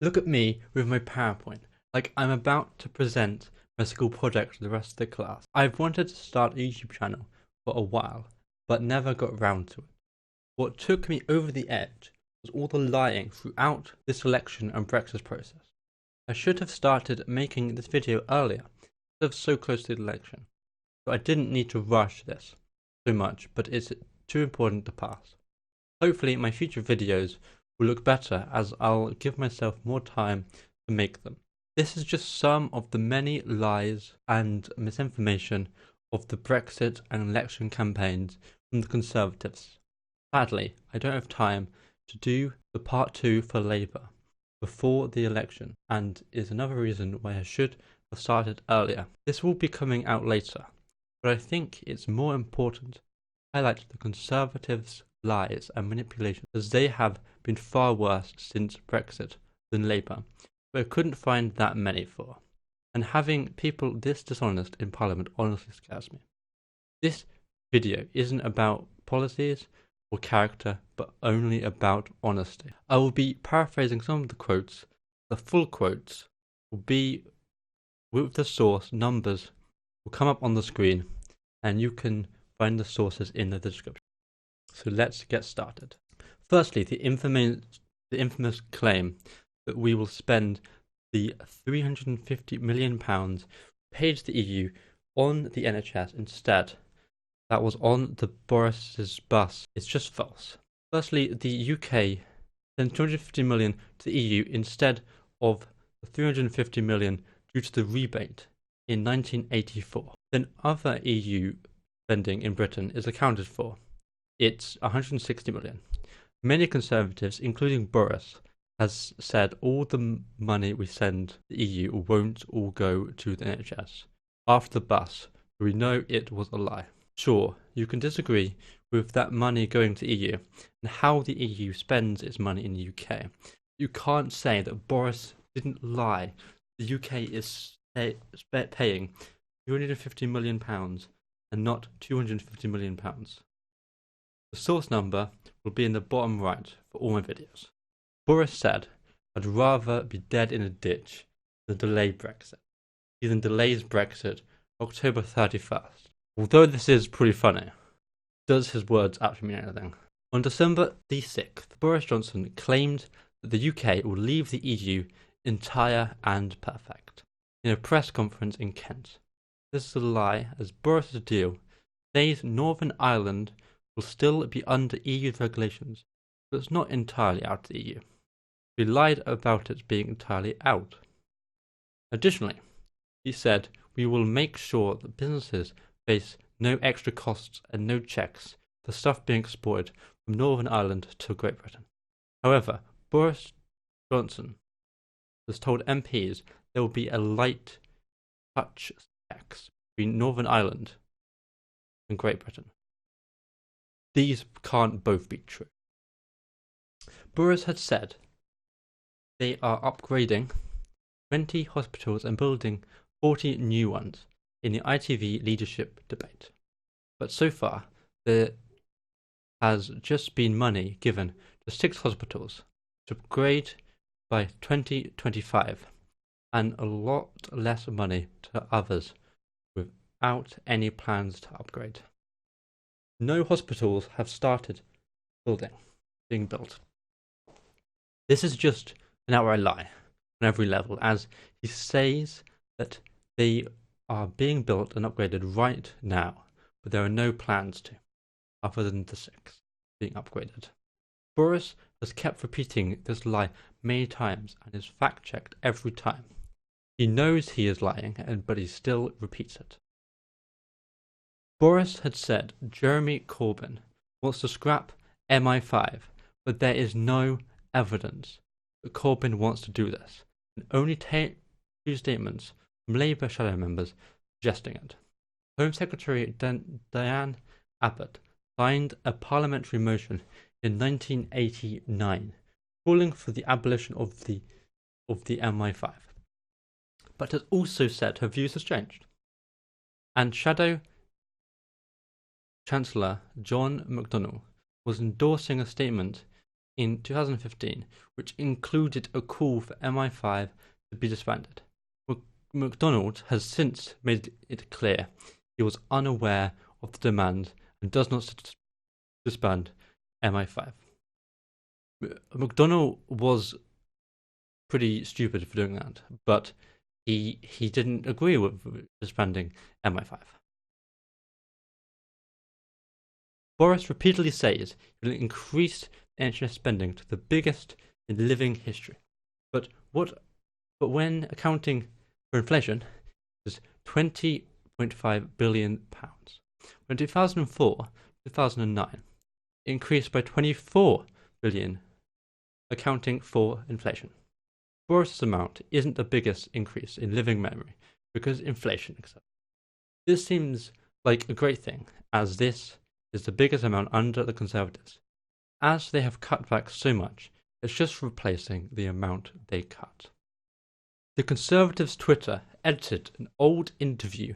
Look at me with my PowerPoint, like I'm about to present my school project to the rest of the class. I've wanted to start a YouTube channel for a while, but never got round to it. What took me over the edge was all the lying throughout this election and Brexit process. I should have started making this video earlier, instead of so close to the election. So I didn't need to rush this so much, but it's too important to pass. Hopefully my future videos will look better as I'll give myself more time to make them. This is just some of the many lies and misinformation of the Brexit and election campaigns from the Conservatives. Sadly, I don't have time to do the part 2 for Labour before the election, and is another reason why I should have started earlier. This will be coming out later, but I think it's more important to highlight the Conservatives' lies and manipulation, as they have been far worse since Brexit than Labour, but I couldn't find that many for. And having people this dishonest in Parliament honestly scares me. This video isn't about policies or character, but only about honesty. I will be paraphrasing some of the quotes. The full quotes will be with the source numbers will come up on the screen, and you can find the sources in the description. So let's get started. Firstly, the infamous claim that we will spend the £350 million paid to the EU on the NHS instead. That was on the Boris's bus. It's just false. Firstly, the UK sent 250 million to the EU instead of the 350 million due to the rebate in 1984. Then other EU spending in Britain is accounted for. It's 160 million. Many Conservatives, including Boris, has said all the money we send the EU won't all go to the NHS. After the bus, we know it was a lie. Sure, you can disagree with that money going to the EU and how the EU spends its money in the UK. You can't say that Boris didn't lie. The UK is paying £250 million and not £250 million. The source number will be in the bottom right for all my videos. Boris said, "I'd rather be dead in a ditch than delay Brexit." He then delays Brexit October 31st. Although this is pretty funny, does his words actually mean anything? On December the 6th, Boris Johnson claimed that the UK will leave the EU entire and perfect in a press conference in Kent. This is a lie, as Boris's deal says Northern Ireland will still be under EU's regulations, but it's not entirely out of the EU. He lied about it being entirely out. Additionally, he said, "We will make sure that businesses face no extra costs and no checks for stuff being exported from Northern Ireland to Great Britain." However, Boris Johnson has told MPs there will be a light touch checks between Northern Ireland and Great Britain. These can't both be true. Boris had said they are upgrading 20 hospitals and building 40 new ones in the ITV leadership debate. But so far, there has just been money given to 6 hospitals to upgrade by 2025, and a lot less money to others without any plans to upgrade. No hospitals have started being built. This is just an outright lie on every level, as he says that they are being built and upgraded right now, but there are no plans to, other than the 6 being upgraded. Boris has kept repeating this lie many times and is fact-checked every time. He knows he is lying, but he still repeats it. Boris had said Jeremy Corbyn wants to scrap MI5, but there is no evidence that Corbyn wants to do this, and only 2 statements from Labour shadow members suggesting it. Home Secretary Diane Abbott signed a parliamentary motion in 1989 calling for the abolition of the MI5, but has also said her views have changed. And Shadow Chancellor John McDonnell was endorsing a statement in 2015, which included a call for MI5 to be disbanded. McDonald has since made it clear he was unaware of the demand and does not disband MI5. McDonald was pretty stupid for doing that, but he didn't agree with disbanding MI5. Boris repeatedly says he will increase NHS spending to the biggest in living history, but when accounting for inflation, is £20.5 billion. When 2004-2009, it increased by 24 billion, accounting for inflation. Boris's amount isn't the biggest increase in living memory because inflation exists. This seems like a great thing, as this is the biggest amount under the Conservatives. As they have cut back so much, it's just replacing the amount they cut. The Conservatives' Twitter edited an old interview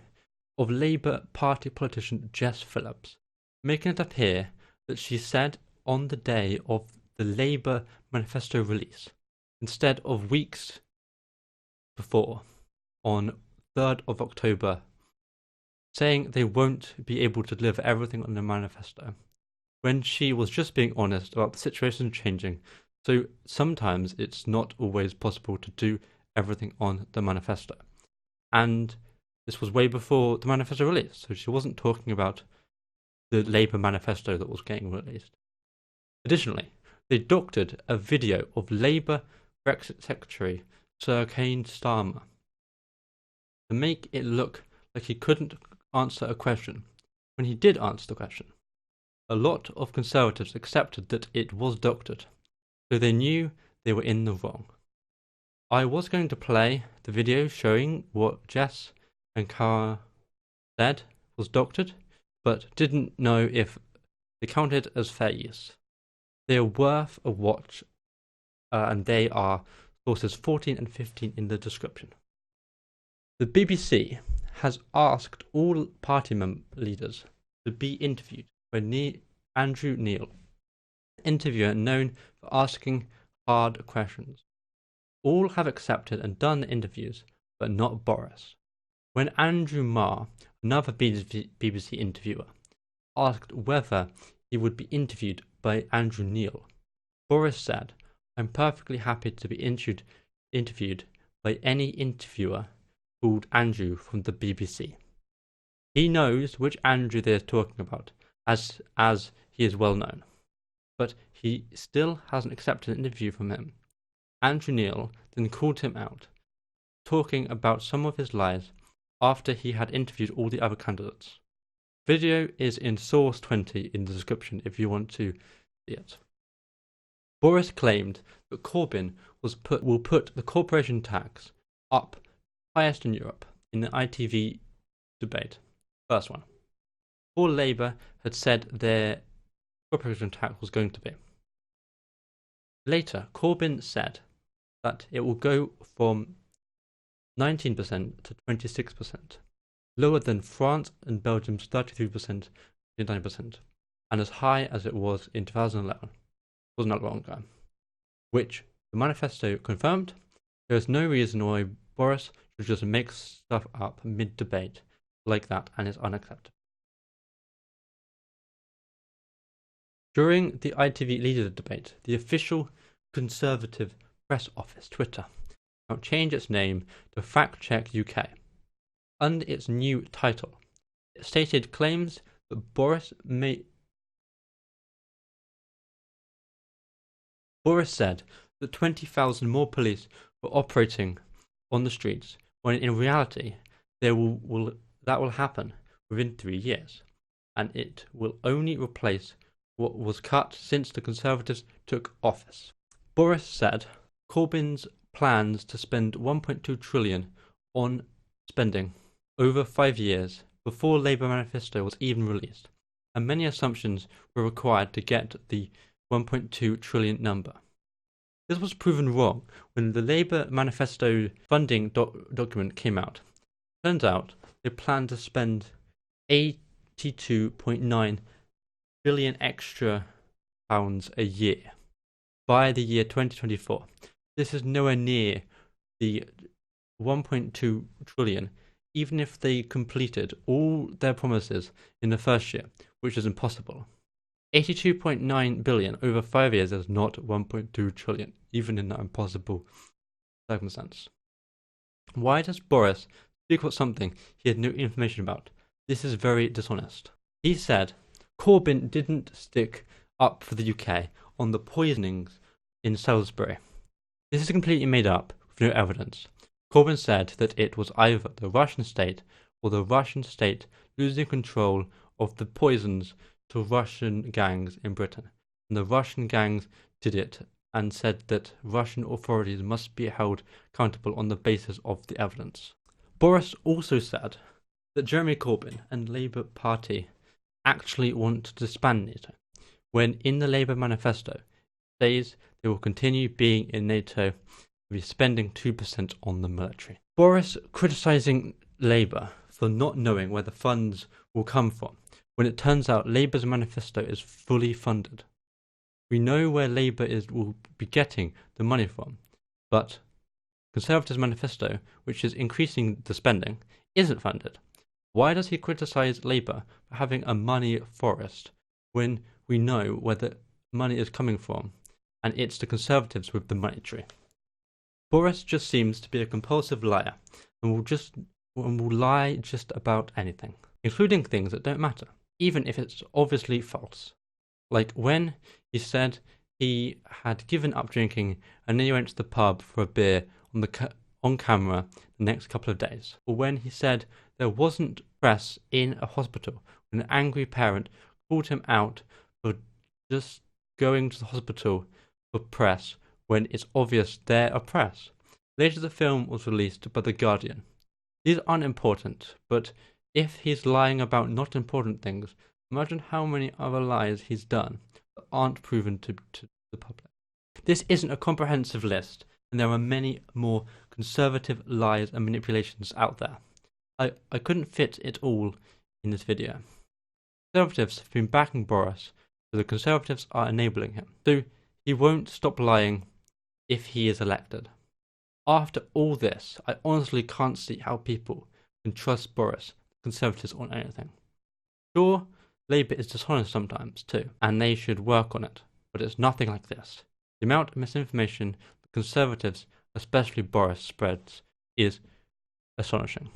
of Labour Party politician Jess Phillips, making it appear that she said on the day of the Labour manifesto release, instead of weeks before, on 3rd of October, saying they won't be able to deliver everything on the manifesto, when she was just being honest about the situation changing, so sometimes it's not always possible to do everything on the manifesto. And this was way before the manifesto release, so she wasn't talking about the Labour manifesto that was getting released. Additionally, they doctored a video of Labour Brexit Secretary Sir Keir Starmer to make it look like he couldn't answer a question when he did answer the question. A lot of Conservatives accepted that it was doctored, so they knew they were in the wrong. I was going to play the video showing what Jess and Cara said was doctored, but didn't know if they counted as fair use. They are worth a watch, and they are sources 14 and 15 in the description. The BBC has asked all party leaders to be interviewed by Andrew Neil, an interviewer known for asking hard questions. All have accepted and done the interviews, but not Boris. When Andrew Marr, another BBC interviewer, asked whether he would be interviewed by Andrew Neil, Boris said, "I'm perfectly happy to be interviewed by any interviewer called Andrew from the BBC." He knows which Andrew they're talking about, as he is well known, but he still hasn't accepted an interview from him. Andrew Neil then called him out, talking about some of his lies after he had interviewed all the other candidates. Video is in source 20 in the description if you want to see it. Boris claimed that Corbyn will put the corporation tax up highest in Europe in the ITV debate. First one. All Labour had said their corporation tax was going to be. Later, Corbyn said that it will go from 19% to 26%, lower than France and Belgium's 33% to 29%, and as high as it was in 2011. It was not long ago. Which the manifesto confirmed. There is no reason why Boris should just make stuff up mid-debate like that, and it's unacceptable. During the ITV leader debate, the official Conservative press office, Twitter, now changed its name to factcheckuk. Under its new title, it stated claims that Boris said that 20,000 more police were operating on the streets, when in reality that will happen within 3 years, and it will only replace what was cut since the Conservatives took office. Boris said Corbyn's plans to spend 1.2 trillion on spending over 5 years before Labour manifesto was even released, and many assumptions were required to get the 1.2 trillion number. This was proven wrong when the Labour manifesto funding document came out. Turns out they planned to spend 82.9 billion extra pounds a year. by the year 2024. This is nowhere near the 1.2 trillion, even if they completed all their promises in the first year, which is impossible. 82.9 billion over 5 years is not 1.2 trillion, even in that impossible circumstance. Why does Boris speak about something he had no information about? This is very dishonest. He said Corbyn didn't stick up for the UK on the poisonings in Salisbury. This is completely made up with no evidence. Corbyn said that it was either the Russian state or the Russian state losing control of the poisons to Russian gangs in Britain. And the Russian gangs did it and said that Russian authorities must be held accountable on the basis of the evidence. Boris also said that Jeremy Corbyn and Labour Party actually want to disband NATO, when in the Labour manifesto it says they will continue being in NATO and be spending 2% on the military. Boris criticising Labour for not knowing where the funds will come from, when it turns out Labour's manifesto is fully funded. We know where Labour will be getting the money from, but Conservatives' manifesto, which is increasing the spending, isn't funded. Why does he criticise Labour for having a money forest when we know where the money is coming from, and it's the Conservatives with the money tree? Boris just seems to be a compulsive liar and will lie just about anything, including things that don't matter, even if it's obviously false. Like when he said he had given up drinking and then he went to the pub for a beer on camera the next couple of days. Or when he said there wasn't press in a hospital when an angry parent called him out for just going to the hospital for press when it's obvious there are press. Later the film was released by The Guardian. These aren't important, but if he's lying about not important things, imagine how many other lies he's done that aren't proven to the public. This isn't a comprehensive list, and there are many more conservative lies and manipulations out there. I couldn't fit it all in this video. Conservatives have been backing Boris, so the Conservatives are enabling him. So he won't stop lying if he is elected. After all this, I honestly can't see how people can trust Boris, Conservatives, on anything. Sure, Labour is dishonest sometimes too, and they should work on it, but it's nothing like this. The amount of misinformation the Conservatives, especially Boris, spreads is astonishing.